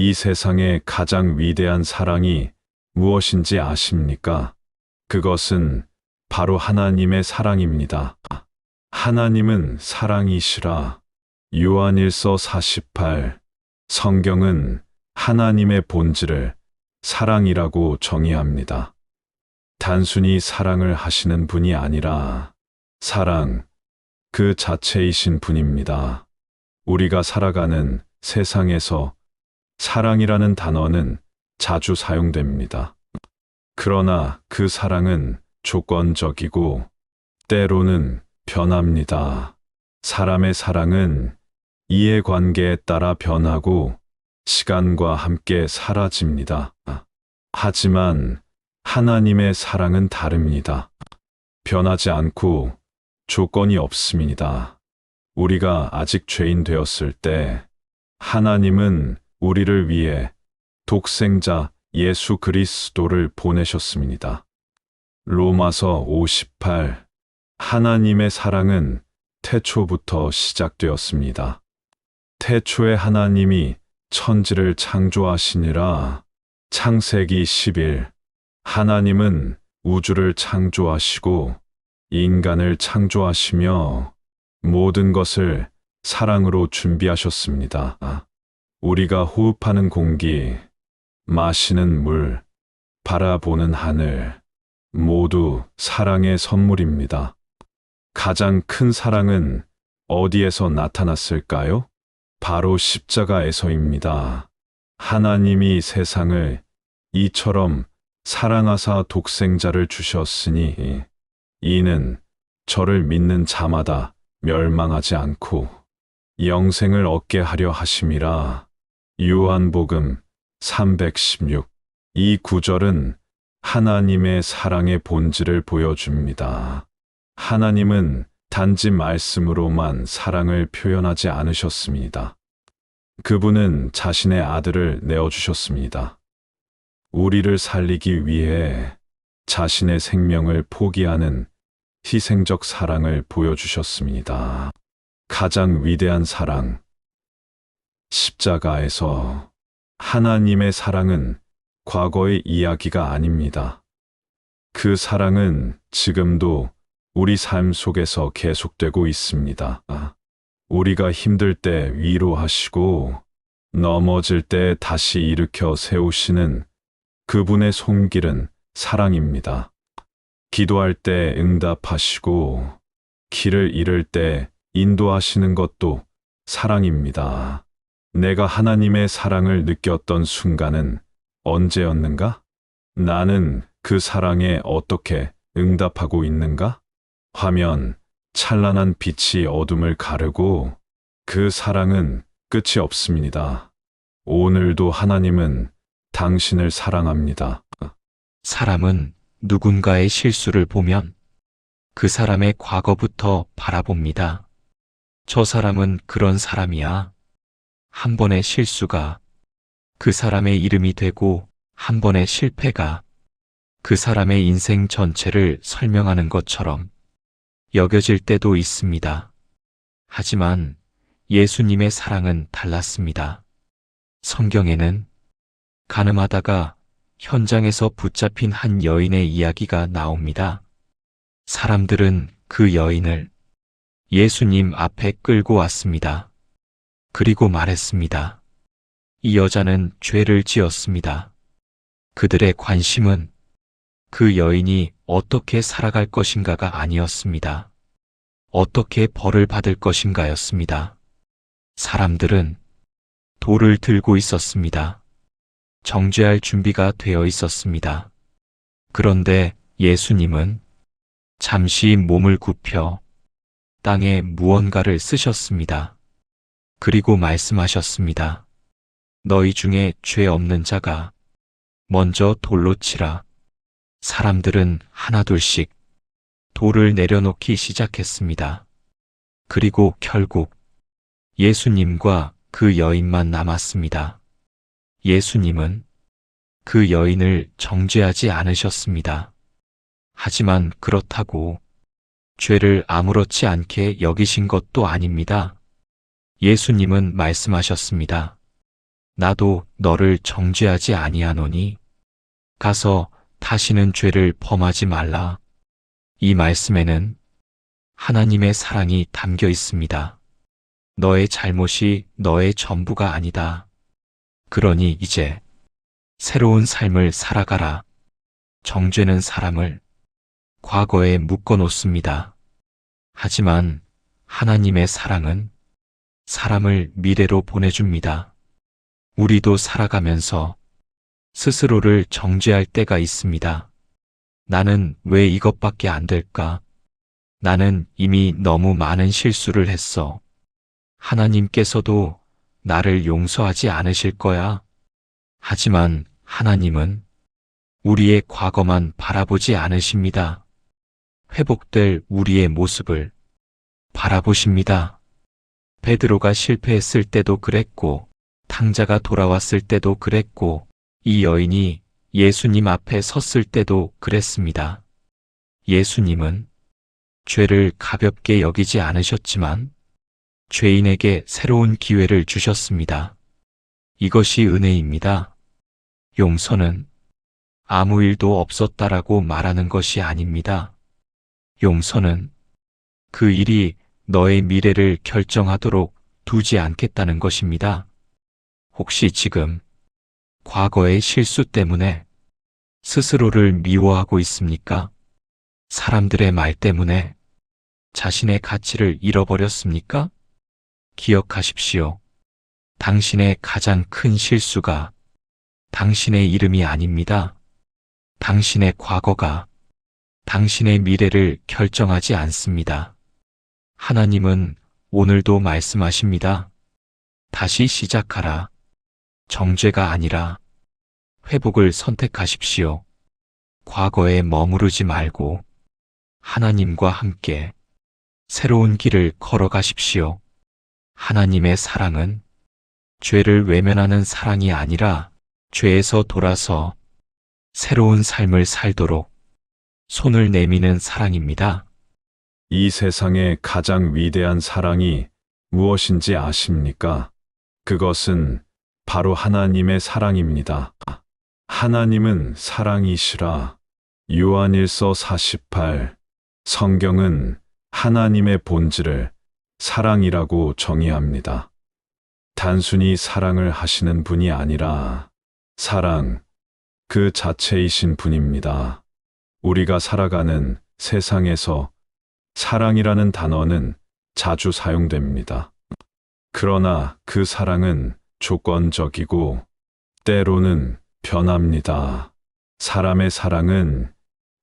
이 세상의 가장 위대한 사랑이 무엇인지 아십니까? 그것은 바로 하나님의 사랑입니다. 하나님은 사랑이시라. 요한일서 48. 성경은 하나님의 본질을 사랑이라고 정의합니다. 단순히 사랑을 하시는 분이 아니라 사랑 그 자체이신 분입니다. 우리가 살아가는 세상에서 사랑이라는 단어는 자주 사용됩니다. 그러나 그 사랑은 조건적이고 때로는 변합니다. 사람의 사랑은 이해관계에 따라 변하고 시간과 함께 사라집니다. 하지만 하나님의 사랑은 다릅니다. 변하지 않고 조건이 없습니다. 우리가 아직 죄인 되었을 때 하나님은 우리를 위해 독생자 예수 그리스도를 보내셨습니다. 로마서 58. 하나님의 사랑은 태초부터 시작되었습니다. 태초에 하나님이 천지를 창조하시니라. 창세기 11. 하나님은 우주를 창조하시고 인간을 창조하시며 모든 것을 사랑으로 준비하셨습니다. 우리가 호흡하는 공기, 마시는 물, 바라보는 하늘, 모두 사랑의 선물입니다. 가장 큰 사랑은 어디에서 나타났을까요? 바로 십자가에서입니다. 하나님이 세상을 이처럼 사랑하사 독생자를 주셨으니 이는 저를 믿는 자마다 멸망하지 않고 영생을 얻게 하려 하심이라. 요한복음 316. 이 구절은 하나님의 사랑의 본질을 보여줍니다. 하나님은 단지 말씀으로만 사랑을 표현하지 않으셨습니다. 그분은 자신의 아들을 내어주셨습니다. 우리를 살리기 위해 자신의 생명을 포기하는 희생적 사랑을 보여주셨습니다. 가장 위대한 사랑, 십자가에서. 하나님의 사랑은 과거의 이야기가 아닙니다. 그 사랑은 지금도 우리 삶 속에서 계속되고 있습니다. 우리가 힘들 때 위로하시고 넘어질 때 다시 일으켜 세우시는 그분의 손길은 사랑입니다. 기도할 때 응답하시고 길을 잃을 때 인도하시는 것도 사랑입니다. 내가 하나님의 사랑을 느꼈던 순간은 언제였는가? 나는 그 사랑에 어떻게 응답하고 있는가? 화면, 찬란한 빛이 어둠을 가르고 그 사랑은 끝이 없습니다. 오늘도 하나님은 당신을 사랑합니다. 사람은 누군가의 실수를 보면 그 사람의 과거부터 바라봅니다. 저 사람은 그런 사람이야. 한 번의 실수가 그 사람의 이름이 되고 한 번의 실패가 그 사람의 인생 전체를 설명하는 것처럼 여겨질 때도 있습니다. 하지만 예수님의 사랑은 달랐습니다. 성경에는 가늠하다가 현장에서 붙잡힌 한 여인의 이야기가 나옵니다. 사람들은 그 여인을 예수님 앞에 끌고 왔습니다. 그리고 말했습니다. 이 여자는 죄를 지었습니다. 그들의 관심은 그 여인이 어떻게 살아갈 것인가가 아니었습니다. 어떻게 벌을 받을 것인가였습니다. 사람들은 돌을 들고 있었습니다. 정죄할 준비가 되어 있었습니다. 그런데 예수님은 잠시 몸을 굽혀 땅에 무언가를 쓰셨습니다. 그리고 말씀하셨습니다. 너희 중에 죄 없는 자가 먼저 돌로 치라. 사람들은 하나둘씩 돌을 내려놓기 시작했습니다. 그리고 결국 예수님과 그 여인만 남았습니다. 예수님은 그 여인을 정죄하지 않으셨습니다. 하지만 그렇다고 죄를 아무렇지 않게 여기신 것도 아닙니다. 예수님은 말씀하셨습니다. 나도 너를 정죄하지 아니하노니 가서 다시는 죄를 범하지 말라. 이 말씀에는 하나님의 사랑이 담겨 있습니다. 너의 잘못이 너의 전부가 아니다. 그러니 이제 새로운 삶을 살아가라. 정죄는 사람을 과거에 묶어 놓습니다. 하지만 하나님의 사랑은 사람을 미래로 보내줍니다. 우리도 살아가면서 스스로를 정죄할 때가 있습니다. 나는 왜 이것밖에 안 될까? 나는 이미 너무 많은 실수를 했어. 하나님께서도 나를 용서하지 않으실 거야. 하지만 하나님은 우리의 과거만 바라보지 않으십니다. 회복될 우리의 모습을 바라보십니다. 베드로가 실패했을 때도 그랬고, 탕자가 돌아왔을 때도 그랬고, 이 여인이 예수님 앞에 섰을 때도 그랬습니다. 예수님은 죄를 가볍게 여기지 않으셨지만 죄인에게 새로운 기회를 주셨습니다. 이것이 은혜입니다. 용서는 아무 일도 없었다라고 말하는 것이 아닙니다. 용서는 그 일이 너의 미래를 결정하도록 두지 않겠다는 것입니다. 혹시 지금 과거의 실수 때문에 스스로를 미워하고 있습니까? 사람들의 말 때문에 자신의 가치를 잃어버렸습니까? 기억하십시오. 당신의 가장 큰 실수가 당신의 이름이 아닙니다. 당신의 과거가 당신의 미래를 결정하지 않습니다. 하나님은 오늘도 말씀하십니다. 다시 시작하라. 정죄가 아니라 회복을 선택하십시오. 과거에 머무르지 말고 하나님과 함께 새로운 길을 걸어가십시오. 하나님의 사랑은 죄를 외면하는 사랑이 아니라 죄에서 돌아서 새로운 삶을 살도록 손을 내미는 사랑입니다. 이 세상의 가장 위대한 사랑이 무엇인지 아십니까? 그것은 바로 하나님의 사랑입니다. 하나님은 사랑이시라. 요한일서 48. 성경은 하나님의 본질을 사랑이라고 정의합니다. 단순히 사랑을 하시는 분이 아니라 사랑 그 자체이신 분입니다. 우리가 살아가는 세상에서 사랑이라는 단어는 자주 사용됩니다. 그러나 그 사랑은 조건적이고 때로는 변합니다. 사람의 사랑은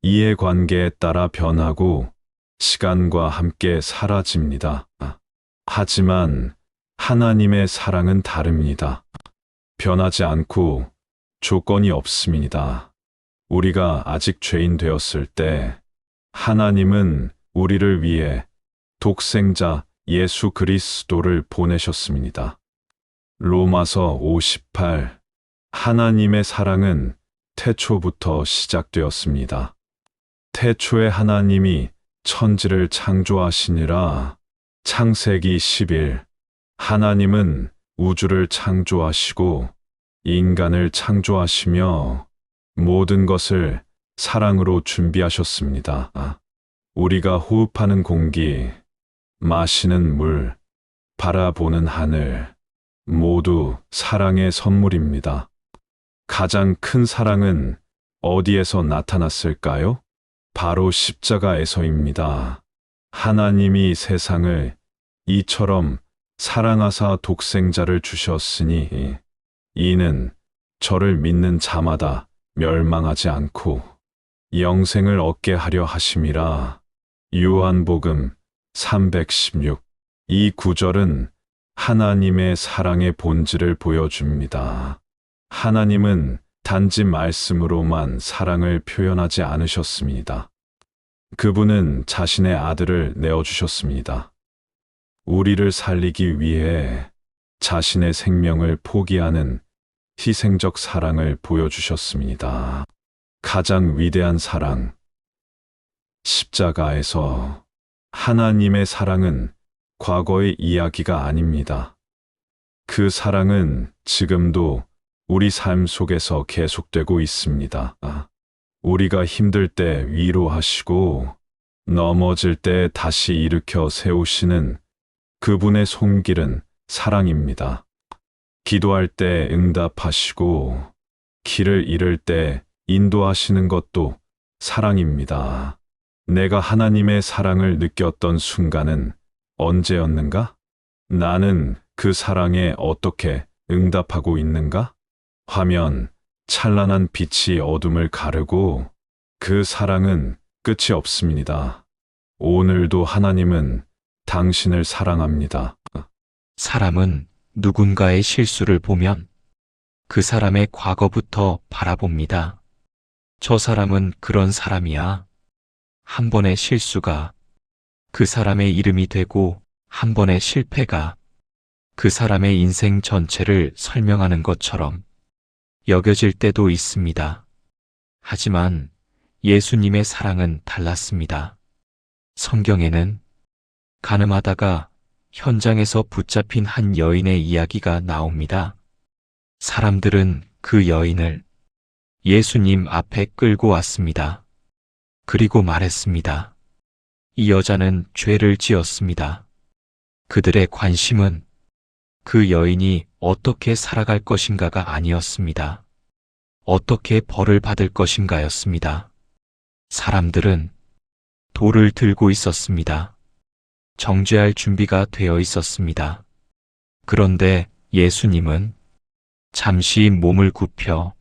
이해관계에 따라 변하고 시간과 함께 사라집니다. 하지만 하나님의 사랑은 다릅니다. 변하지 않고 조건이 없습니다. 우리가 아직 죄인 되었을 때 하나님은 우리를 위해 독생자 예수 그리스도를 보내셨습니다. 로마서 58. 하나님의 사랑은 태초부터 시작되었습니다. 태초에 하나님이 천지를 창조하시니라. 창세기 11. 하나님은 우주를 창조하시고 인간을 창조하시며 모든 것을 사랑으로 준비하셨습니다. 우리가 호흡하는 공기, 마시는 물, 바라보는 하늘, 모두 사랑의 선물입니다. 가장 큰 사랑은 어디에서 나타났을까요? 바로 십자가에서입니다. 하나님이 세상을 이처럼 사랑하사 독생자를 주셨으니 이는 저를 믿는 자마다 멸망하지 않고 영생을 얻게 하려 하심이라. 요한복음 316. 이 구절은 하나님의 사랑의 본질을 보여줍니다. 하나님은 단지 말씀으로만 사랑을 표현하지 않으셨습니다. 그분은 자신의 아들을 내어주셨습니다. 우리를 살리기 위해 자신의 생명을 포기하는 희생적 사랑을 보여주셨습니다. 가장 위대한 사랑, 십자가에서 하나님의 사랑은 과거의 이야기가 아닙니다. 그 사랑은 지금도 우리 삶 속에서 계속되고 있습니다. 우리가 힘들 때 위로하시고 넘어질 때 다시 일으켜 세우시는 그분의 손길은 사랑입니다. 기도할 때 응답하시고 길을 잃을 때 인도하시는 것도 사랑입니다. 내가 하나님의 사랑을 느꼈던 순간은 언제였는가? 나는 그 사랑에 어떻게 응답하고 있는가? 화면, 찬란한 빛이 어둠을 가르고 그 사랑은 끝이 없습니다. 오늘도 하나님은 당신을 사랑합니다. 사람은 누군가의 실수를 보면 그 사람의 과거부터 바라봅니다. 저 사람은 그런 사람이야. 한 번의 실수가 그 사람의 이름이 되고 한 번의 실패가 그 사람의 인생 전체를 설명하는 것처럼 여겨질 때도 있습니다. 하지만 예수님의 사랑은 달랐습니다. 성경에는 가늠하다가 현장에서 붙잡힌 한 여인의 이야기가 나옵니다. 사람들은 그 여인을 예수님 앞에 끌고 왔습니다. 그리고 말했습니다. 이 여자는 죄를 지었습니다. 그들의 관심은 그 여인이 어떻게 살아갈 것인가가 아니었습니다. 어떻게 벌을 받을 것인가였습니다. 사람들은 돌을 들고 있었습니다. 정죄할 준비가 되어 있었습니다. 그런데 예수님은 잠시 몸을 굽혀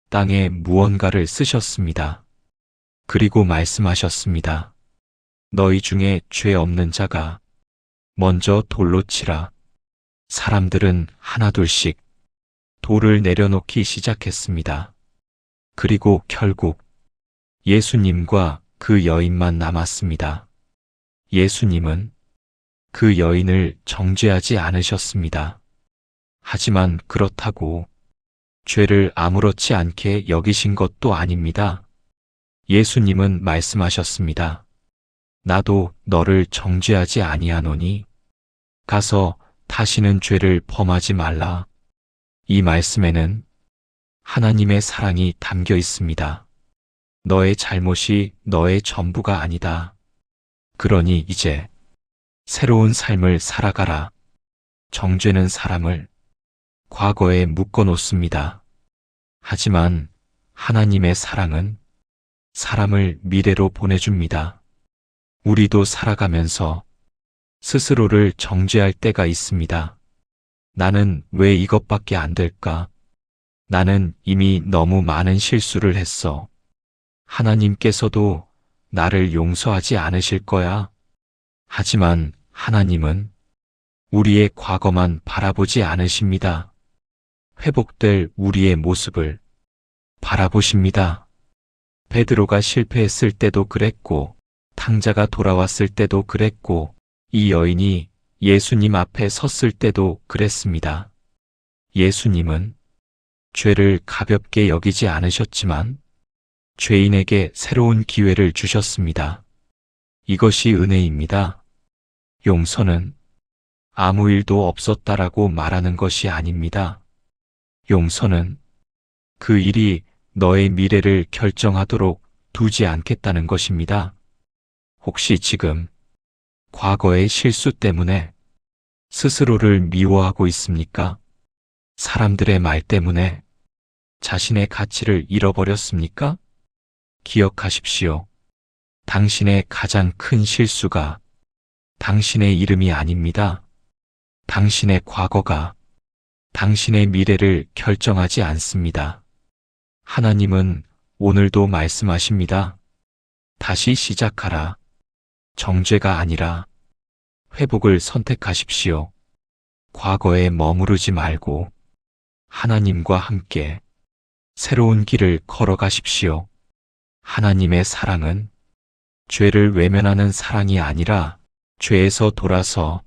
땅에 무언가를 쓰셨습니다. 그리고 말씀하셨습니다. 너희 중에 죄 없는 자가 먼저 돌로 치라. 사람들은 하나둘씩 돌을 내려놓기 시작했습니다. 그리고 결국 예수님과 그 여인만 남았습니다. 예수님은 그 여인을 정죄하지 않으셨습니다. 하지만 그렇다고 죄를 아무렇지 않게 여기신 것도 아닙니다. 예수님은 말씀하셨습니다. 나도 너를 정죄하지 아니하노니 가서 다시는 죄를 범하지 말라. 이 말씀에는 하나님의 사랑이 담겨 있습니다. 너의 잘못이 너의 전부가 아니다. 그러니 이제 새로운 삶을 살아가라. 정죄는 사람을 과거에 묶어 놓습니다. 하지만 하나님의 사랑은 사람을 미래로 보내줍니다. 우리도 살아가면서 스스로를 정죄할 때가 있습니다. 나는 왜 이것밖에 안 될까? 나는 이미 너무 많은 실수를 했어. 하나님께서도 나를 용서하지 않으실 거야. 하지만 하나님은 우리의 과거만 바라보지 않으십니다. 회복될 우리의 모습을 바라보십니다. 베드로가 실패했을 때도 그랬고, 탕자가 돌아왔을 때도 그랬고, 이 여인이 예수님 앞에 섰을 때도 그랬습니다. 예수님은 죄를 가볍게 여기지 않으셨지만 죄인에게 새로운 기회를 주셨습니다. 이것이 은혜입니다. 용서는 아무 일도 없었다라고 말하는 것이 아닙니다. 용서는 그 일이 너의 미래를 결정하도록 두지 않겠다는 것입니다. 혹시 지금 과거의 실수 때문에 스스로를 미워하고 있습니까? 사람들의 말 때문에 자신의 가치를 잃어버렸습니까? 기억하십시오. 당신의 가장 큰 실수가 당신의 이름이 아닙니다. 당신의 과거가 당신의 미래를 결정하지 않습니다. 하나님은 오늘도 말씀하십니다. 다시 시작하라. 정죄가 아니라 회복을 선택하십시오. 과거에 머무르지 말고 하나님과 함께 새로운 길을 걸어가십시오. 하나님의 사랑은 죄를 외면하는 사랑이 아니라 죄에서 돌아서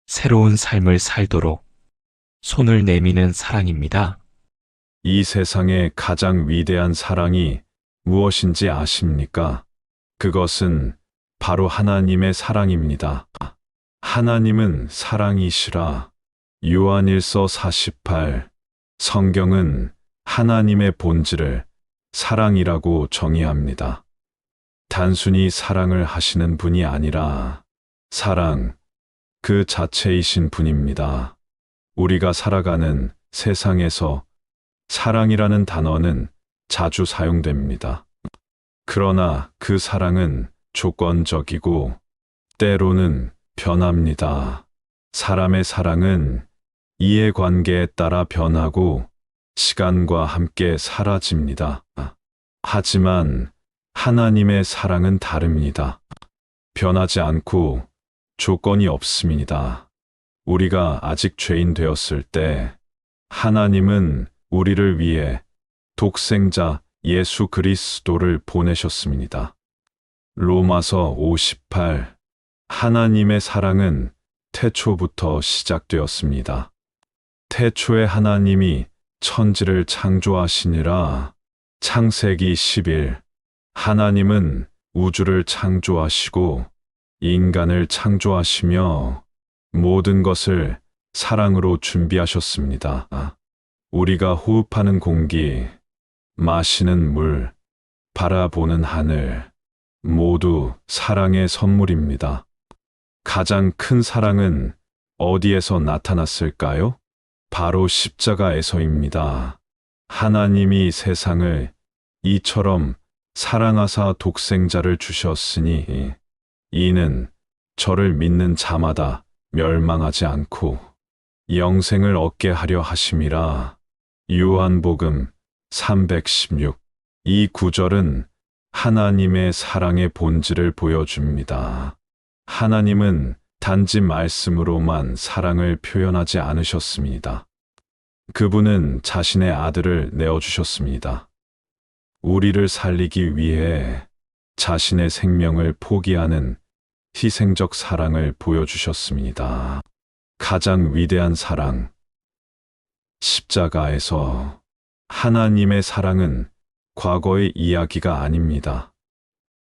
새로운 삶을 살도록 손을 내미는 사랑입니다. 이 세상의 가장 위대한 사랑이 무엇인지 아십니까? 그것은 바로 하나님의 사랑입니다. 하나님은 사랑이시라 요한일서 48. 성경은 하나님의 본질을 사랑이라고 정의합니다. 단순히 사랑을 하시는 분이 아니라 사랑 그 자체이신 분입니다. 우리가 살아가는 세상에서 사랑이라는 단어는 자주 사용됩니다. 그러나 그 사랑은 조건적이고 때로는 변합니다. 사람의 사랑은 이해관계에 따라 변하고 시간과 함께 사라집니다. 하지만 하나님의 사랑은 다릅니다. 변하지 않고 조건이 없습니다. 우리가 아직 죄인 되었을 때 하나님은 우리를 위해 독생자 예수 그리스도를 보내셨습니다. 로마서 58. 하나님의 사랑은 태초부터 시작되었습니다. 태초에 하나님이 천지를 창조하시니라. 창세기 11. 하나님은 우주를 창조하시고 인간을 창조하시며 모든 것을 사랑으로 준비하셨습니다. 우리가 호흡하는 공기, 마시는 물, 바라보는 하늘, 모두 사랑의 선물입니다. 가장 큰 사랑은 어디에서 나타났을까요? 바로 십자가에서입니다. 하나님이 세상을 이처럼 사랑하사 독생자를 주셨으니 이는 저를 믿는 자마다 멸망하지 않고 영생을 얻게 하려 하심이라. 요한복음 316. 이 구절은 하나님의 사랑의 본질을 보여줍니다. 하나님은 단지 말씀으로만 사랑을 표현하지 않으셨습니다. 그분은 자신의 아들을 내어주셨습니다. 우리를 살리기 위해 자신의 생명을 포기하는 희생적 사랑을 보여주셨습니다. 가장 위대한 사랑, 십자가에서. 하나님의 사랑은 과거의 이야기가 아닙니다.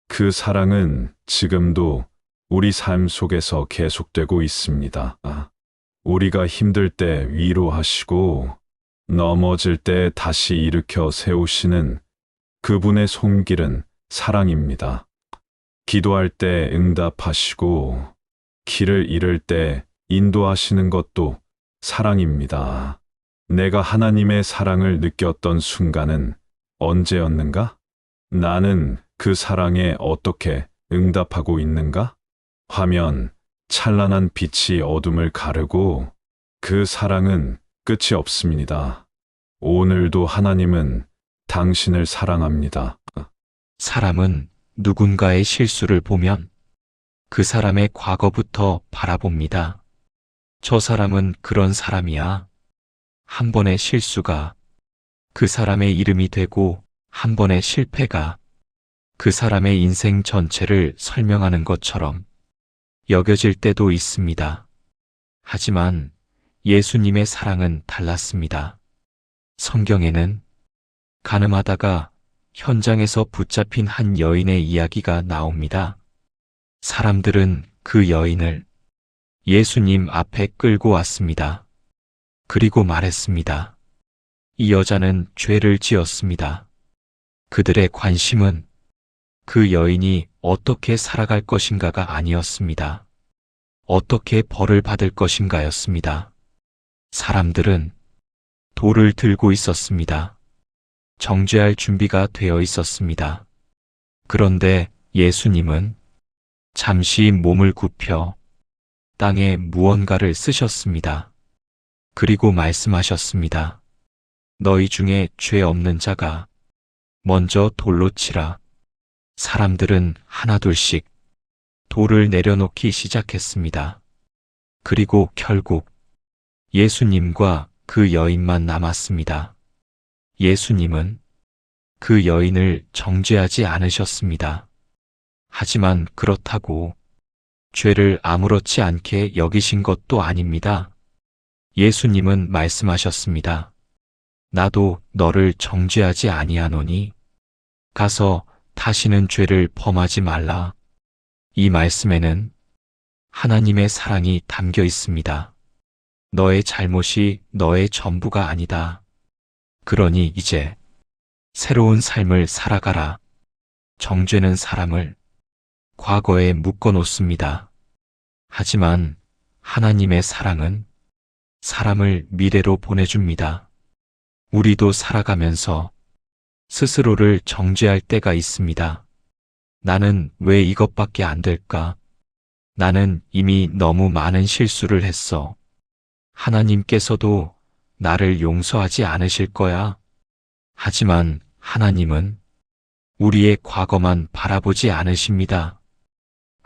그 사랑은 지금도 우리 삶 속에서 계속되고 있습니다. 우리가 힘들 때 위로하시고 넘어질 때 다시 일으켜 세우시는 그분의 손길은 사랑입니다. 기도할 때 응답하시고 길을 잃을 때 인도하시는 것도 사랑입니다. 내가 하나님의 사랑을 느꼈던 순간은 언제였는가? 나는 그 사랑에 어떻게 응답하고 있는가? 화면, 찬란한 빛이 어둠을 가르고 그 사랑은 끝이 없습니다. 오늘도 하나님은 당신을 사랑합니다. 사람은 누군가의 실수를 보면 그 사람의 과거부터 바라봅니다. 저 사람은 그런 사람이야. 한 번의 실수가 그 사람의 이름이 되고 한 번의 실패가 그 사람의 인생 전체를 설명하는 것처럼 여겨질 때도 있습니다. 하지만 예수님의 사랑은 달랐습니다. 성경에는 가늠하다가 현장에서 붙잡힌 한 여인의 이야기가 나옵니다. 사람들은 그 여인을 예수님 앞에 끌고 왔습니다. 그리고 말했습니다. 이 여자는 죄를 지었습니다. 그들의 관심은 그 여인이 어떻게 살아갈 것인가가 아니었습니다. 어떻게 벌을 받을 것인가였습니다. 사람들은 돌을 들고 있었습니다. 정죄할 준비가 되어 있었습니다. 그런데 예수님은 잠시 몸을 굽혀 땅에 무언가를 쓰셨습니다. 그리고 말씀하셨습니다. 너희 중에 죄 없는 자가 먼저 돌로 치라. 사람들은 하나둘씩 돌을 내려놓기 시작했습니다. 그리고 결국 예수님과 그 여인만 남았습니다. 예수님은 그 여인을 정죄하지 않으셨습니다. 하지만 그렇다고 죄를 아무렇지 않게 여기신 것도 아닙니다. 예수님은 말씀하셨습니다. 나도 너를 정죄하지 아니하노니 가서 다시는 죄를 범하지 말라. 이 말씀에는 하나님의 사랑이 담겨 있습니다. 너의 잘못이 너의 전부가 아니다. 그러니 이제 새로운 삶을 살아가라. 정죄는 사람을 과거에 묶어 놓습니다. 하지만 하나님의 사랑은 사람을 미래로 보내줍니다. 우리도 살아가면서 스스로를 정죄할 때가 있습니다. 나는 왜 이것밖에 안 될까? 나는 이미 너무 많은 실수를 했어. 하나님께서도 나를 용서하지 않으실 거야. 하지만 하나님은 우리의 과거만 바라보지 않으십니다.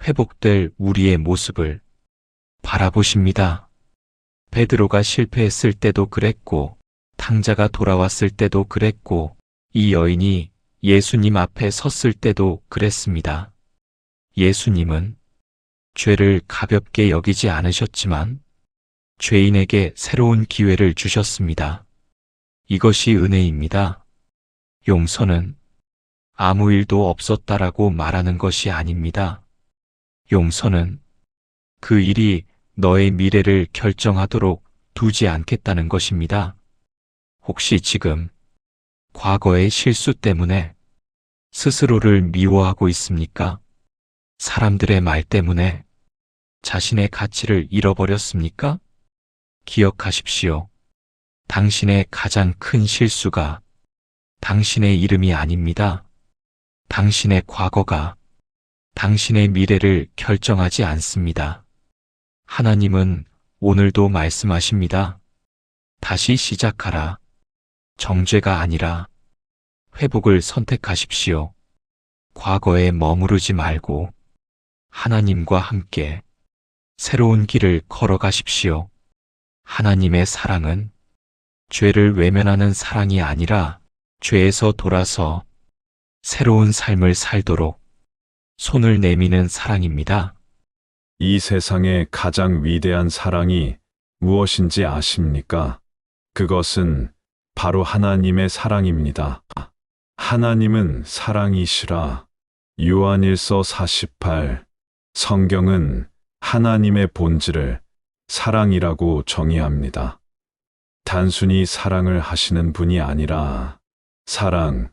회복될 우리의 모습을 바라보십니다. 베드로가 실패했을 때도 그랬고, 탕자가 돌아왔을 때도 그랬고, 이 여인이 예수님 앞에 섰을 때도 그랬습니다. 예수님은 죄를 가볍게 여기지 않으셨지만, 죄인에게 새로운 기회를 주셨습니다. 이것이 은혜입니다. 용서는 아무 일도 없었다라고 말하는 것이 아닙니다. 용서는 그 일이 너의 미래를 결정하도록 두지 않겠다는 것입니다. 혹시 지금 과거의 실수 때문에 스스로를 미워하고 있습니까? 사람들의 말 때문에 자신의 가치를 잃어버렸습니까? 기억하십시오. 당신의 가장 큰 실수가 당신의 이름이 아닙니다. 당신의 과거가 당신의 미래를 결정하지 않습니다. 하나님은 오늘도 말씀하십니다. 다시 시작하라. 정죄가 아니라 회복을 선택하십시오. 과거에 머무르지 말고 하나님과 함께 새로운 길을 걸어가십시오. 하나님의 사랑은 죄를 외면하는 사랑이 아니라 죄에서 돌아서 새로운 삶을 살도록 손을 내미는 사랑입니다. 이 세상의 가장 위대한 사랑이 무엇인지 아십니까? 그것은 바로 하나님의 사랑입니다. 하나님은 사랑이시라. 요한일서 48. 성경은 하나님의 본질을 사랑이라고 정의합니다. 단순히 사랑을 하시는 분이 아니라 사랑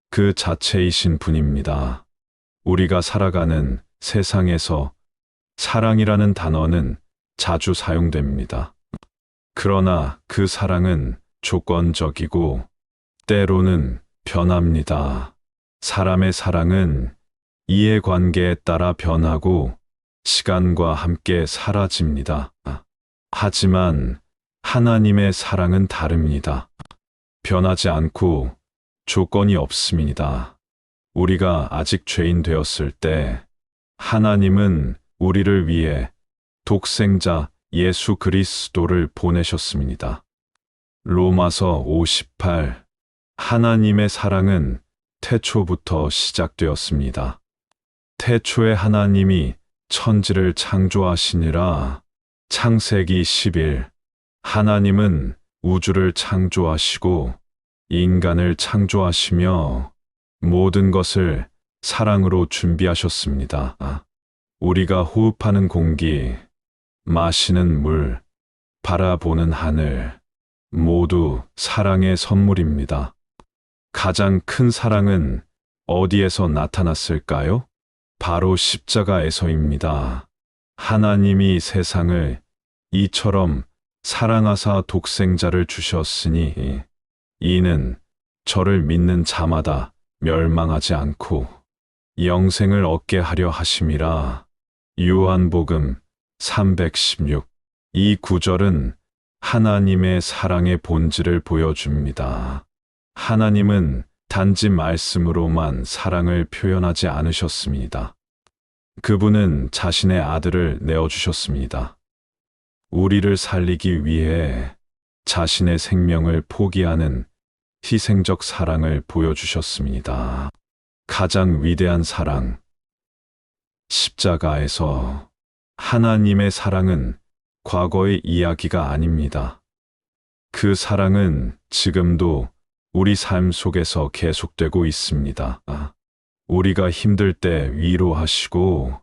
그 자체이신 분입니다. 우리가 살아가는 세상에서 사랑이라는 단어는 자주 사용됩니다. 그러나 그 사랑은 조건적이고 때로는 변합니다. 사람의 사랑은 이해관계에 따라 변하고 시간과 함께 사라집니다. 하지만 하나님의 사랑은 다릅니다. 변하지 않고 조건이 없습니다. 우리가 아직 죄인 되었을 때 하나님은 우리를 위해 독생자 예수 그리스도를 보내셨습니다. 로마서 58. 하나님의 사랑은 태초부터 시작되었습니다. 태초에 하나님이 천지를 창조하시니라. 창세기 11. 하나님은 우주를 창조하시고 인간을 창조하시며 모든 것을 사랑으로 준비하셨습니다. 우리가 호흡하는 공기, 마시는 물, 바라보는 하늘, 모두 사랑의 선물입니다. 가장 큰 사랑은 어디에서 나타났을까요? 바로 십자가에서입니다. 하나님이 세상을 이처럼 사랑하사 독생자를 주셨으니 이는 저를 믿는 자마다 멸망하지 않고 영생을 얻게 하려 하심이라. 요한복음 316. 이 구절은 하나님의 사랑의 본질을 보여줍니다. 하나님은 단지 말씀으로만 사랑을 표현하지 않으셨습니다. 그분은 자신의 아들을 내어주셨습니다. 우리를 살리기 위해 자신의 생명을 포기하는 희생적 사랑을 보여주셨습니다. 가장 위대한 사랑. 십자가에서 하나님의 사랑은 과거의 이야기가 아닙니다. 그 사랑은 지금도 우리 삶 속에서 계속되고 있습니다. 우리가 힘들 때 위로하시고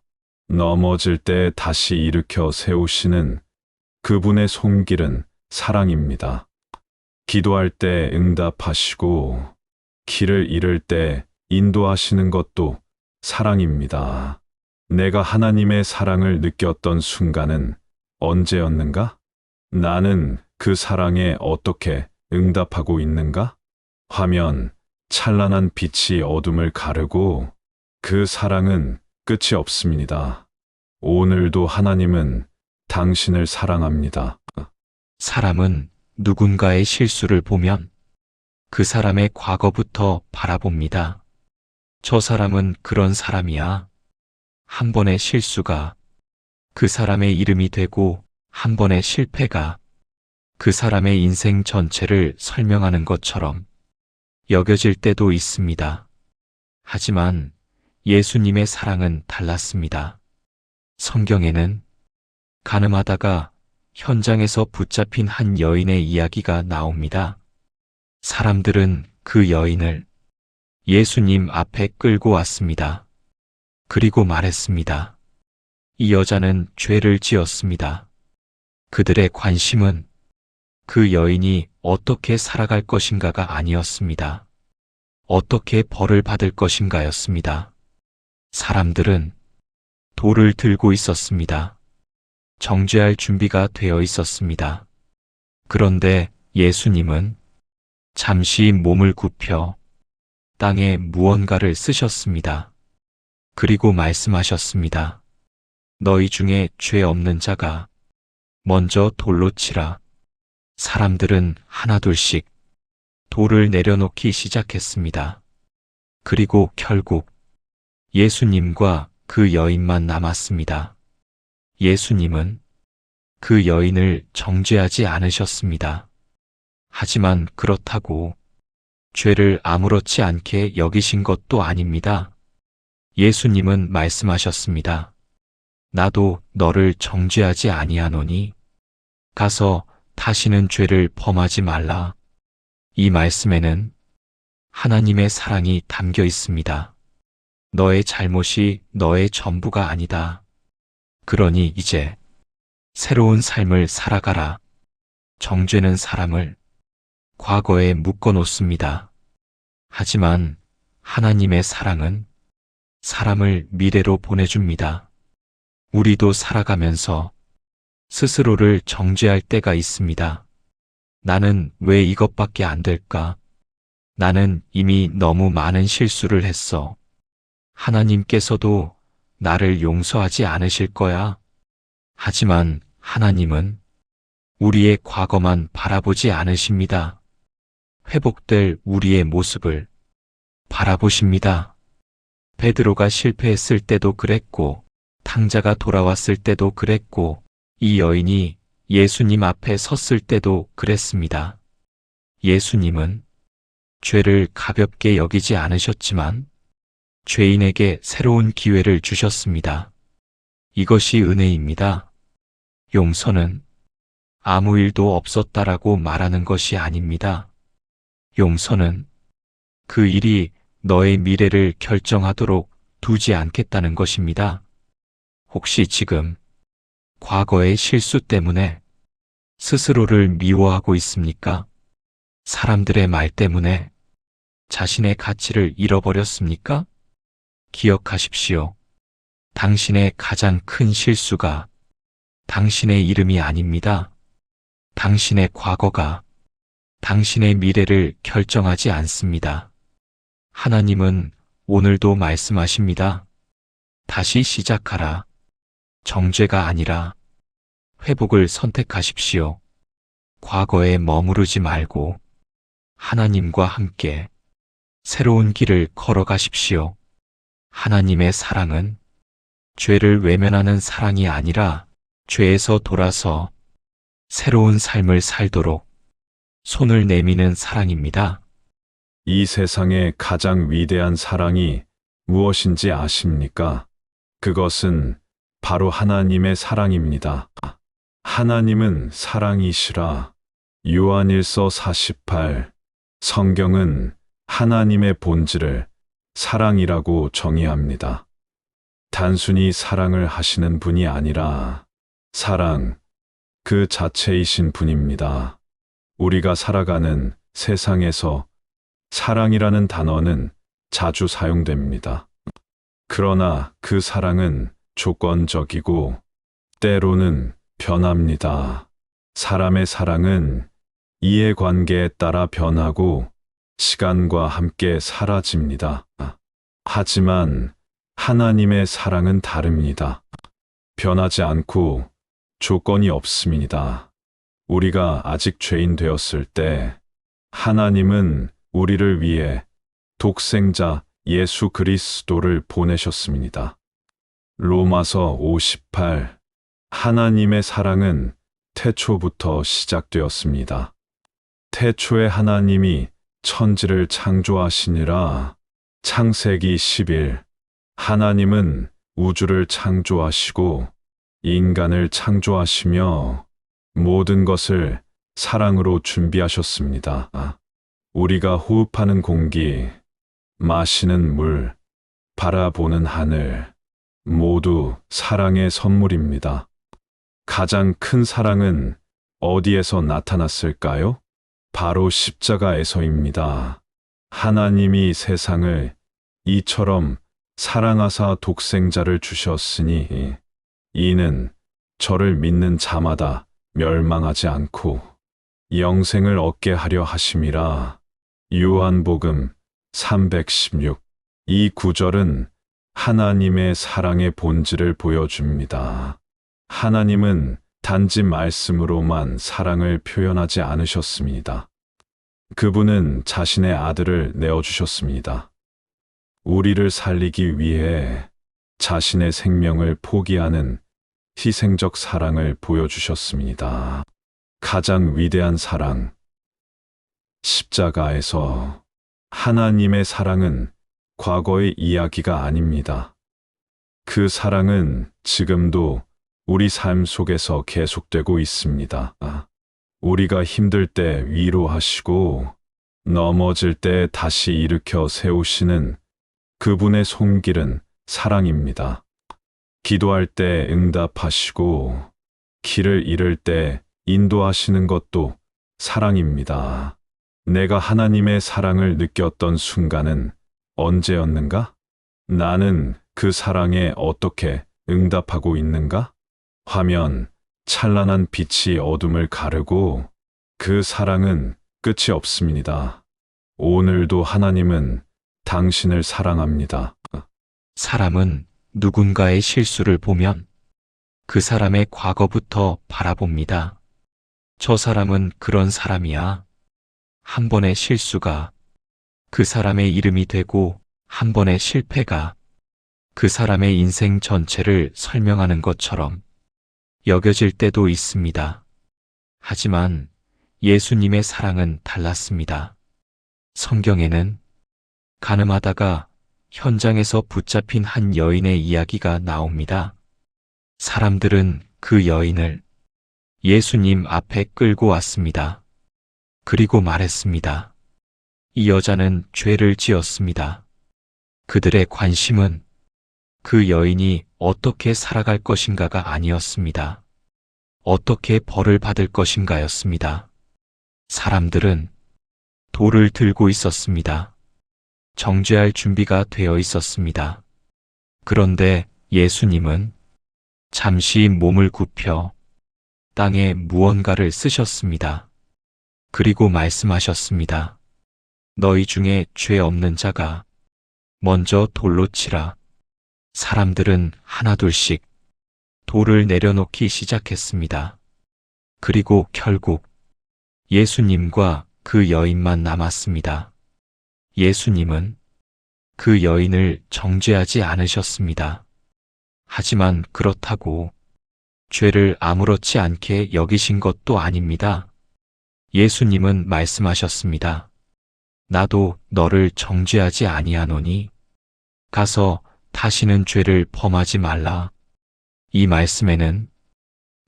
넘어질 때 다시 일으켜 세우시는 그분의 손길은 사랑입니다. 기도할 때 응답하시고 길을 잃을 때 인도하시는 것도 사랑입니다. 내가 하나님의 사랑을 느꼈던 순간은 언제였는가? 나는 그 사랑에 어떻게 응답하고 있는가? 화면, 찬란한 빛이 어둠을 가르고 그 사랑은 끝이 없습니다. 오늘도 하나님은 당신을 사랑합니다. 사람은 누군가의 실수를 보면 그 사람의 과거부터 바라봅니다. 저 사람은 그런 사람이야. 한 번의 실수가 그 사람의 이름이 되고 한 번의 실패가 그 사람의 인생 전체를 설명하는 것처럼 여겨질 때도 있습니다. 하지만 예수님의 사랑은 달랐습니다. 성경에는 가늠하다가 현장에서 붙잡힌 한 여인의 이야기가 나옵니다. 사람들은 그 여인을 예수님 앞에 끌고 왔습니다. 그리고 말했습니다. 이 여자는 죄를 지었습니다. 그들의 관심은 그 여인이 어떻게 살아갈 것인가가 아니었습니다. 어떻게 벌을 받을 것인가였습니다. 사람들은 돌을 들고 있었습니다. 정죄할 준비가 되어 있었습니다. 그런데 예수님은 잠시 몸을 굽혀 땅에 무언가를 쓰셨습니다. 그리고 말씀하셨습니다. 너희 중에 죄 없는 자가 먼저 돌로 치라. 사람들은 하나둘씩 돌을 내려놓기 시작했습니다. 그리고 결국 예수님과 그 여인만 남았습니다. 예수님은 그 여인을 정죄하지 않으셨습니다. 하지만 그렇다고 죄를 아무렇지 않게 여기신 것도 아닙니다. 예수님은 말씀하셨습니다. 나도 너를 정죄하지 아니하노니 가서 다시는 죄를 범하지 말라. 이 말씀에는 하나님의 사랑이 담겨 있습니다. 너의 잘못이 너의 전부가 아니다. 그러니 이제 새로운 삶을 살아가라. 정죄는 사람을 과거에 묶어놓습니다. 하지만 하나님의 사랑은 사람을 미래로 보내줍니다. 우리도 살아가면서 스스로를 정죄할 때가 있습니다. 나는 왜 이것밖에 안 될까? 나는 이미 너무 많은 실수를 했어. 하나님께서도 나를 용서하지 않으실 거야. 하지만 하나님은 우리의 과거만 바라보지 않으십니다. 회복될 우리의 모습을 바라보십니다. 베드로가 실패했을 때도 그랬고, 탕자가 돌아왔을 때도 그랬고, 이 여인이 예수님 앞에 섰을 때도 그랬습니다. 예수님은 죄를 가볍게 여기지 않으셨지만 죄인에게 새로운 기회를 주셨습니다. 이것이 은혜입니다. 용서는 아무 일도 없었다라고 말하는 것이 아닙니다. 용서는 그 일이 너의 미래를 결정하도록 두지 않겠다는 것입니다. 혹시 지금 과거의 실수 때문에 스스로를 미워하고 있습니까? 사람들의 말 때문에 자신의 가치를 잃어버렸습니까? 기억하십시오. 당신의 가장 큰 실수가 당신의 이름이 아닙니다. 당신의 과거가 당신의 미래를 결정하지 않습니다. 하나님은 오늘도 말씀하십니다. 다시 시작하라. 정죄가 아니라 회복을 선택하십시오. 과거에 머무르지 말고 하나님과 함께 새로운 길을 걸어가십시오. 하나님의 사랑은 죄를 외면하는 사랑이 아니라 죄에서 돌아서 새로운 삶을 살도록 손을 내미는 사랑입니다. 이 세상의 가장 위대한 사랑이 무엇인지 아십니까? 그것은 바로 하나님의 사랑입니다. 하나님은 사랑이시라. 요한일서 48. 성경은 하나님의 본질을 사랑이라고 정의합니다. 단순히 사랑을 하시는 분이 아니라 사랑, 그 자체이신 분입니다. 우리가 살아가는 세상에서 사랑이라는 단어는 자주 사용됩니다. 그러나 그 사랑은 조건적이고 때로는 변합니다. 사람의 사랑은 이해관계에 따라 변하고 시간과 함께 사라집니다. 하지만 하나님의 사랑은 다릅니다. 변하지 않고 조건이 없습니다. 우리가 아직 죄인 되었을 때 하나님은 우리를 위해 독생자 예수 그리스도를 보내셨습니다. 로마서 58. 하나님의 사랑은 태초부터 시작되었습니다. 태초에 하나님이 천지를 창조하시니라. 창세기 11. 하나님은 우주를 창조하시고 인간을 창조하시며 모든 것을 사랑으로 준비하셨습니다. 우리가 호흡하는 공기, 마시는 물, 바라보는 하늘, 모두 사랑의 선물입니다. 가장 큰 사랑은 어디에서 나타났을까요? 바로 십자가에서입니다. 하나님이 세상을 이처럼 사랑하사 독생자를 주셨으니 이는 저를 믿는 자마다 멸망하지 않고 영생을 얻게 하려 하심이라. 요한복음 316. 이 구절은 하나님의 사랑의 본질을 보여줍니다. 하나님은 단지 말씀으로만 사랑을 표현하지 않으셨습니다. 그분은 자신의 아들을 내어주셨습니다. 우리를 살리기 위해 자신의 생명을 포기하는 희생적 사랑을 보여주셨습니다. 가장 위대한 사랑, 십자가에서. 하나님의 사랑은 과거의 이야기가 아닙니다. 그 사랑은 지금도 우리 삶 속에서 계속되고 있습니다. 우리가 힘들 때 위로하시고 넘어질 때 다시 일으켜 세우시는 그분의 손길은 사랑입니다. 기도할 때 응답하시고 길을 잃을 때 인도하시는 것도 사랑입니다. 내가 하나님의 사랑을 느꼈던 순간은 언제였는가? 나는 그 사랑에 어떻게 응답하고 있는가? 화면, 찬란한 빛이 어둠을 가르고 그 사랑은 끝이 없습니다. 오늘도 하나님은 당신을 사랑합니다. 사람은 누군가의 실수를 보면 그 사람의 과거부터 바라봅니다. 저 사람은 그런 사람이야. 한 번의 실수가 그 사람의 이름이 되고 한 번의 실패가 그 사람의 인생 전체를 설명하는 것처럼 여겨질 때도 있습니다. 하지만 예수님의 사랑은 달랐습니다. 성경에는 가늠하다가 현장에서 붙잡힌 한 여인의 이야기가 나옵니다. 사람들은 그 여인을 예수님 앞에 끌고 왔습니다. 그리고 말했습니다. 이 여자는 죄를 지었습니다. 그들의 관심은 그 여인이 어떻게 살아갈 것인가가 아니었습니다. 어떻게 벌을 받을 것인가였습니다. 사람들은 돌을 들고 있었습니다. 정죄할 준비가 되어 있었습니다. 그런데 예수님은 잠시 몸을 굽혀 땅에 무언가를 쓰셨습니다. 그리고 말씀하셨습니다. 너희 중에 죄 없는 자가 먼저 돌로 치라. 사람들은 하나둘씩 돌을 내려놓기 시작했습니다. 그리고 결국 예수님과 그 여인만 남았습니다. 예수님은 그 여인을 정죄하지 않으셨습니다. 하지만 그렇다고 죄를 아무렇지 않게 여기신 것도 아닙니다. 예수님은 말씀하셨습니다. 나도 너를 정죄하지 아니하노니 가서 다시는 죄를 범하지 말라. 이 말씀에는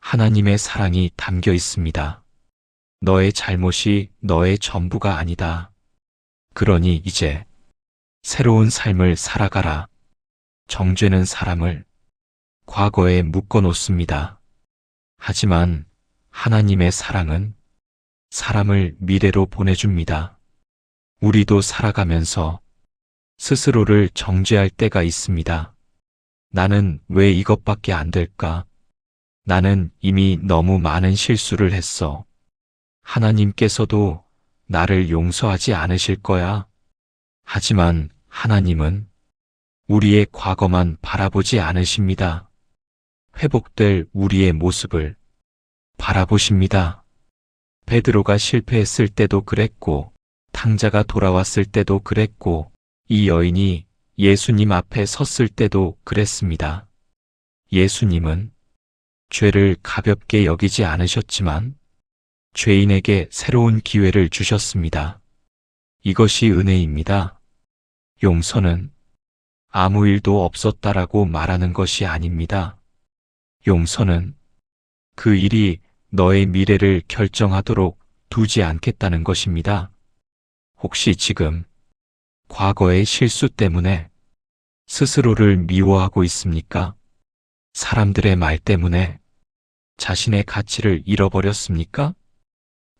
하나님의 사랑이 담겨 있습니다. 너의 잘못이 너의 전부가 아니다. 그러니 이제 새로운 삶을 살아가라. 정죄는 사람을 과거에 묶어 놓습니다. 하지만 하나님의 사랑은 사람을 미래로 보내줍니다. 우리도 살아가면서 스스로를 정죄할 때가 있습니다. 나는 왜 이것밖에 안 될까? 나는 이미 너무 많은 실수를 했어. 하나님께서도 나를 용서하지 않으실 거야. 하지만 하나님은 우리의 과거만 바라보지 않으십니다. 회복될 우리의 모습을 바라보십니다. 베드로가 실패했을 때도 그랬고, 탕자가 돌아왔을 때도 그랬고, 이 여인이 예수님 앞에 섰을 때도 그랬습니다. 예수님은 죄를 가볍게 여기지 않으셨지만, 죄인에게 새로운 기회를 주셨습니다. 이것이 은혜입니다. 용서는 아무 일도 없었다라고 말하는 것이 아닙니다. 용서는 그 일이 너의 미래를 결정하도록 두지 않겠다는 것입니다. 혹시 지금 과거의 실수 때문에 스스로를 미워하고 있습니까? 사람들의 말 때문에 자신의 가치를 잃어버렸습니까?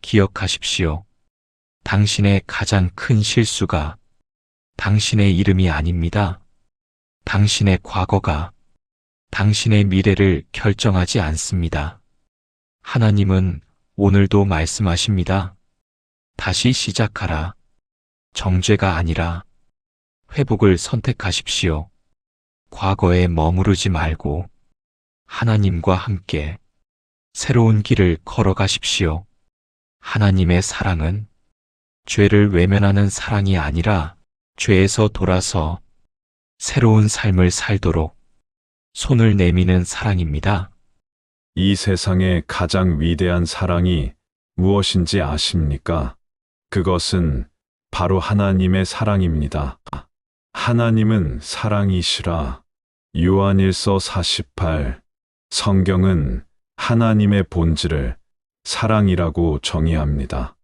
기억하십시오. 당신의 가장 큰 실수가 당신의 이름이 아닙니다. 당신의 과거가 당신의 미래를 결정하지 않습니다. 하나님은 오늘도 말씀하십니다. 다시 시작하라. 정죄가 아니라 회복을 선택하십시오. 과거에 머무르지 말고 하나님과 함께 새로운 길을 걸어가십시오. 하나님의 사랑은 죄를 외면하는 사랑이 아니라 죄에서 돌아서 새로운 삶을 살도록 손을 내미는 사랑입니다. 이 세상의 가장 위대한 사랑이 무엇인지 아십니까? 그것은 바로 하나님의 사랑입니다. 하나님은 사랑이시라. 요한일서 48. 성경은 하나님의 본질을 사랑이라고 정의합니다.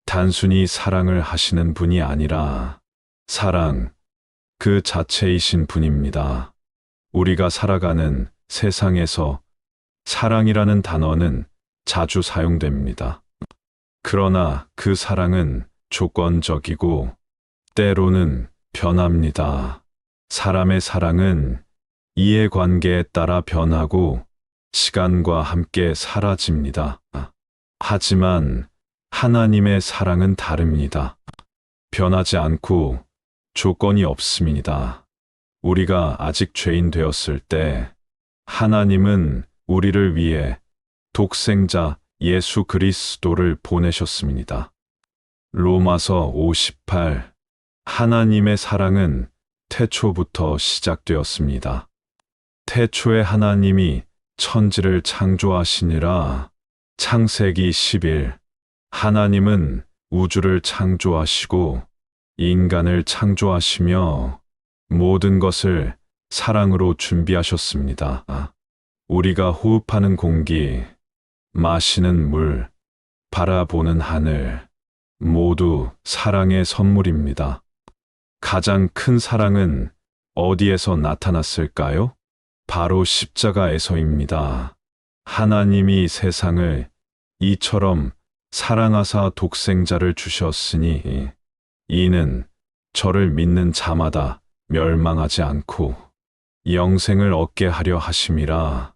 단순히 사랑을 하시는 분이 아니라 사랑 그 자체이신 분입니다. 우리가 살아가는 세상에서 사랑이라는 단어는 자주 사용됩니다. 그러나 그 사랑은 조건적이고 때로는 변합니다. 사람의 사랑은 이해관계에 따라 변하고 시간과 함께 사라집니다. 하지만 하나님의 사랑은 다릅니다. 변하지 않고 조건이 없습니다. 우리가 아직 죄인 되었을 때 하나님은 우리를 위해 독생자 예수 그리스도를 보내셨습니다. 로마서 58. 하나님의 사랑은 태초부터 시작되었습니다. 태초에 하나님이 천지를 창조하시니라. 창세기 11. 하나님은 우주를 창조하시고 인간을 창조하시며 모든 것을 사랑으로 준비하셨습니다. 우리가 호흡하는 공기, 마시는 물, 바라보는 하늘, 모두 사랑의 선물입니다. 가장 큰 사랑은 어디에서 나타났을까요? 바로 십자가에서입니다. 하나님이 세상을 이처럼 사랑하사 독생자를 주셨으니 이는 저를 믿는 자마다 멸망하지 않고 영생을 얻게 하려 하심이라.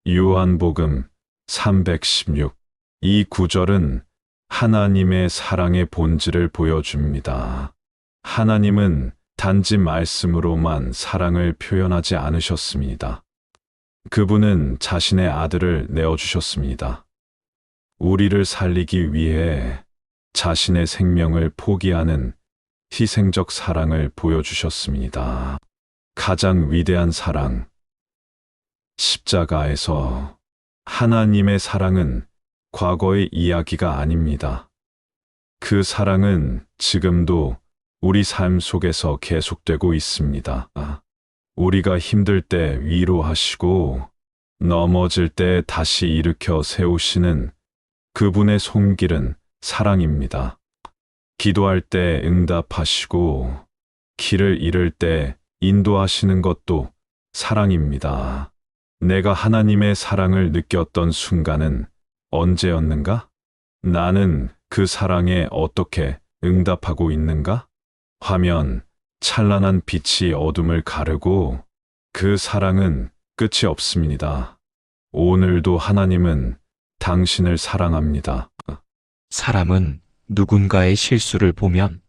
요한복음 316. 이 구절은 하나님의 사랑의 본질을 보여줍니다. 하나님은 단지 말씀으로만 사랑을 표현하지 않으셨습니다. 그분은 자신의 아들을 내어주셨습니다. 우리를 살리기 위해 자신의 생명을 포기하는 희생적 사랑을 보여주셨습니다. 가장 위대한 사랑. 십자가에서 하나님의 사랑은 과거의 이야기가 아닙니다. 그 사랑은 지금도 우리 삶 속에서 계속되고 있습니다. 우리가 힘들 때 위로하시고 넘어질 때 다시 일으켜 세우시는 그분의 손길은 사랑입니다. 기도할 때 응답하시고 길을 잃을 때 인도하시는 것도 사랑입니다. 내가 하나님의 사랑을 느꼈던 순간은 언제였는가? 나는 그 사랑에 어떻게 응답하고 있는가? 화면, 찬란한 빛이 어둠을 가르고 그 사랑은 끝이 없습니다. 오늘도 하나님은 당신을 사랑합니다. 사람은 누군가의 실수를 보면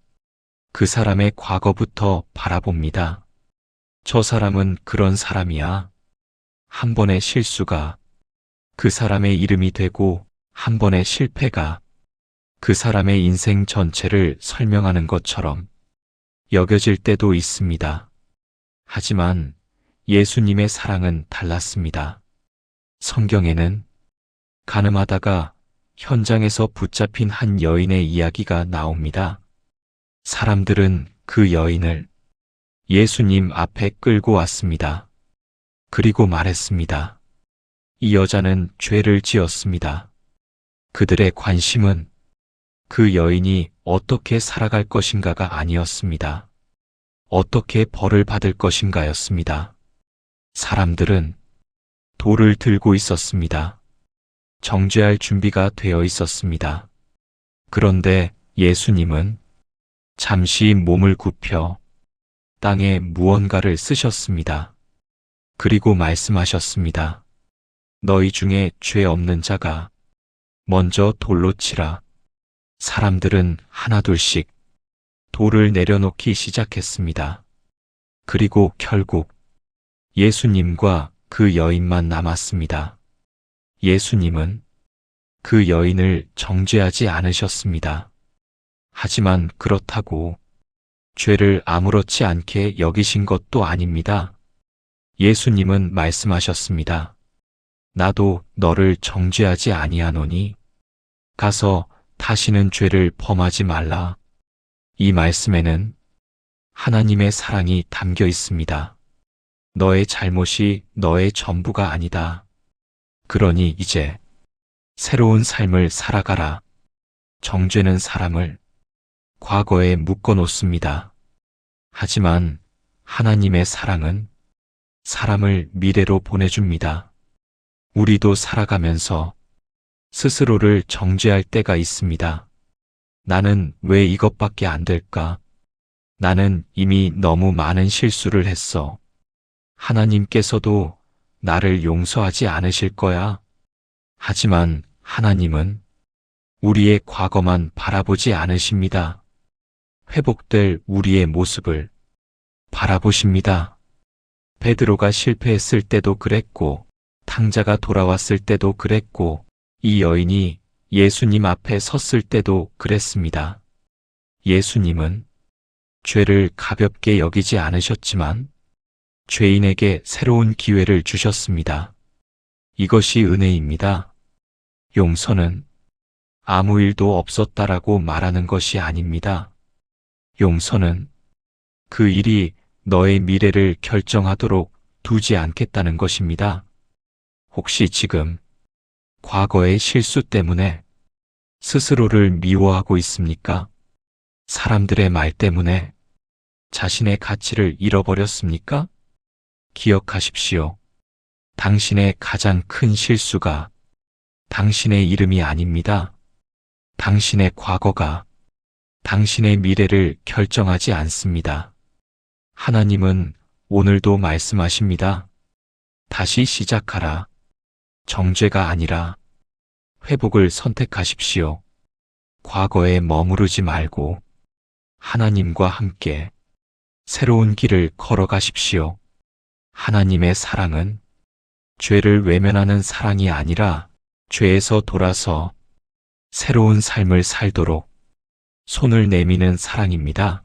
그 사람의 과거부터 바라봅니다. 저 사람은 그런 사람이야. 한 번의 실수가 그 사람의 이름이 되고 한 번의 실패가 그 사람의 인생 전체를 설명하는 것처럼 여겨질 때도 있습니다. 하지만 예수님의 사랑은 달랐습니다. 성경에는 가늠하다가 현장에서 붙잡힌 한 여인의 이야기가 나옵니다. 사람들은 그 여인을 예수님 앞에 끌고 왔습니다. 그리고 말했습니다. 이 여자는 죄를 지었습니다. 그들의 관심은 그 여인이 어떻게 살아갈 것인가가 아니었습니다. 어떻게 벌을 받을 것인가였습니다. 사람들은 돌을 들고 있었습니다. 정죄할 준비가 되어 있었습니다. 그런데 예수님은 잠시 몸을 굽혀 땅에 무언가를 쓰셨습니다. 그리고 말씀하셨습니다. 너희 중에 죄 없는 자가 먼저 돌로 치라. 사람들은 하나둘씩 돌을 내려놓기 시작했습니다. 그리고 결국 예수님과 그 여인만 남았습니다. 예수님은 그 여인을 정죄하지 않으셨습니다. 하지만 그렇다고 죄를 아무렇지 않게 여기신 것도 아닙니다. 예수님은 말씀하셨습니다. 나도 너를 정죄하지 아니하노니 가서 다시는 죄를 범하지 말라. 이 말씀에는 하나님의 사랑이 담겨 있습니다. 너의 잘못이 너의 전부가 아니다. 그러니 이제 새로운 삶을 살아가라. 정죄는 사람을 과거에 묶어놓습니다. 하지만 하나님의 사랑은 사람을 미래로 보내줍니다. 우리도 살아가면서 스스로를 정죄할 때가 있습니다. 나는 왜 이것밖에 안 될까? 나는 이미 너무 많은 실수를 했어. 하나님께서도 나를 용서하지 않으실 거야. 하지만 하나님은 우리의 과거만 바라보지 않으십니다. 회복될 우리의 모습을 바라보십니다. 베드로가 실패했을 때도 그랬고, 탕자가 돌아왔을 때도 그랬고, 이 여인이 예수님 앞에 섰을 때도 그랬습니다. 예수님은 죄를 가볍게 여기지 않으셨지만 죄인에게 새로운 기회를 주셨습니다. 이것이 은혜입니다. 용서는 아무 일도 없었다라고 말하는 것이 아닙니다. 용서는 그 일이 너의 미래를 결정하도록 두지 않겠다는 것입니다. 혹시 지금 과거의 실수 때문에 스스로를 미워하고 있습니까? 사람들의 말 때문에 자신의 가치를 잃어버렸습니까? 기억하십시오. 당신의 가장 큰 실수가 당신의 이름이 아닙니다. 당신의 과거가 당신의 미래를 결정하지 않습니다. 하나님은 오늘도 말씀하십니다. 다시 시작하라. 정죄가 아니라 회복을 선택하십시오. 과거에 머무르지 말고 하나님과 함께 새로운 길을 걸어가십시오. 하나님의 사랑은 죄를 외면하는 사랑이 아니라 죄에서 돌아서 새로운 삶을 살도록 손을 내미는 사랑입니다.